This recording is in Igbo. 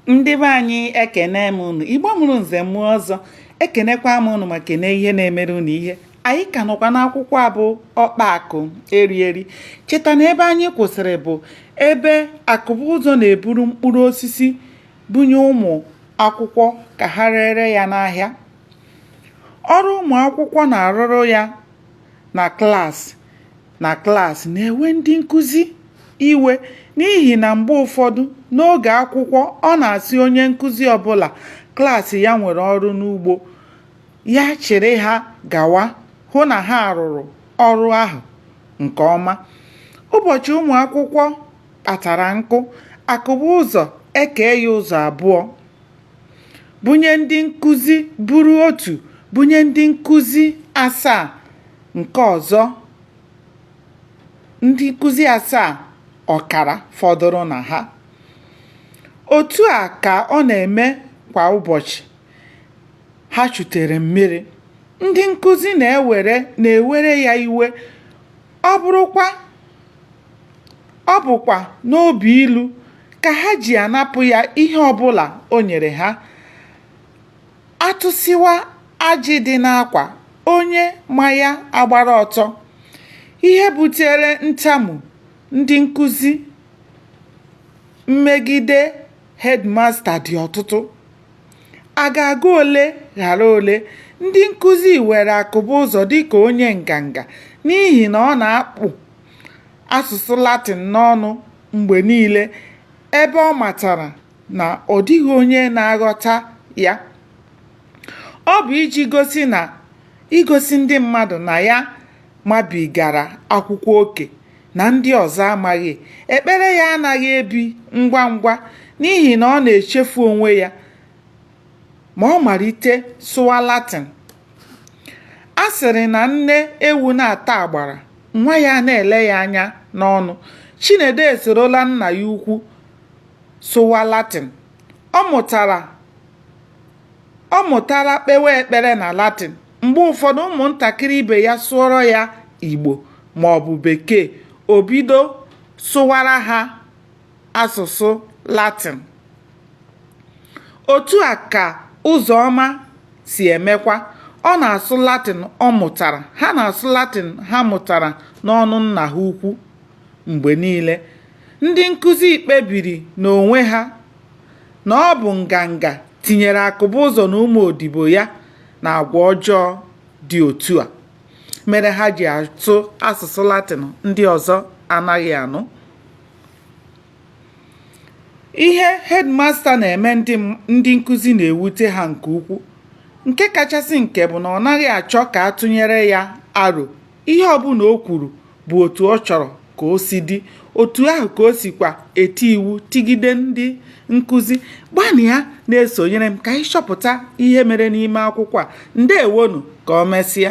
Ndị be anyị ekene m unu. Igbo mụrụ nze mmụọ ọzọ ekenekwa m unu ma kene ihe na-emere unu ihe. Anyị ka nọkwa n'akwụkwọ a bụ Ọkpakụ Erieri. Cheta na ebe anyị kwụsịrị bụ ebe Akụbụzọ na-eburu mkpụrụ osisi bunye ụmụ akwụkwọ ka ha rere ya n'ahịa. Ọrụ ụmụ akwụkwọ na-arụrụ ya na klaasị na-ewe ndị nkụzi iwe n'ihi na mgbe ụfọdụ n'oge akwụkwọ ọ na-asị onye nkụzi ọbụla klaasị ya nwere ọrụ n'ugbo ya chịrị ha gawa hụ na ha rụrụ ọrụ ahụ nke ọma. Ụbọchị ụmụ akwụkwọ kpatara nkụ, Akụbụzọ ekee ya ụzọ abụọ, bunye ndị nkụzi buru otu, bunye ndị nkụzi asaa nke ọzọ, ndị nkụzi asaa ọkara fọdụrụ na ha. Otu a ka ọ na-eme kwa ụbọchị. Ha chutere mmiri. Ndị nkụzi na-ewere ya iwe. Ọ bụkwa n'obi ilu ka ha ji anapụ ya ihe ọbụla o nyere ha. Atụsịwa ajị dị n'akwa, onye ma ya agbara ọtọ. Ihe butere ntamu ndị nkụzi mmegide headmaster dị ọtụtụ. A ga-aga ole ghara ole, ndị nkụzi were Akụbụzọ dịka onye nganga n'ihi na ọ na-akpụ asụsụ Latin n'ọnụ mgbe niile, ebe ọ matara na ọ dịghị onye na-aghọta ya. Ọ bụ igosi ndị mmadụ na ya mabigara akwụkwọ oke na ndị ọzọ amaghị. Ekpere ya anaghị ebi ngwa ngwa n'ihi na ọ na-echefu onwe ya ma ọ malite sụwa Latin. A sịrị na nne ewu na-ata agbara, nwa ya na-ele ya anya n'ọnụ. Chinedu esorola nna ya ukwu sụwa Latin. Ọ mụtara kpewe ekpere na Latin. Mgbe ụfọdụ ụmụntakịrị ibe ya sụọrọ ya Igbo ma ọ bụ Bekee, o bido sụwara ha asụsụ Latin. Otu a ka Ụzọma si emekwa. Ọ na-asụ Latin ọ mụtara, ha na-asụ Latin ha mụtara n'ọnụ nna ha ukwu mgbe niile. Ndị nkụzi kpebiri n'onwe ha na ọ bụ nganga tinyere Akụbụzọ na ụmụ odibo ya na agwa ọjọọ dị otu a mere ha ji asụ asụsụ Latin ndị ọzọ anaghị anụ. Ihe headmaster na-eme ndị nkụzi na-ewute ha nke ukwuu. Nke kachasị nke bụ na ọ naghị achọ ka a tụnyere ya aro. Ihe ọbụla o kwuru bụ otu ọ chọrọ ka o si dị. Otu ahụ ka o sikwa eti iwu tigide ndị nkụzi. Gbanịa na-esonyere m ka anyị chọpụta ihe mere n'ime akwụkwọ a. Ndewonu, ka o mesịa.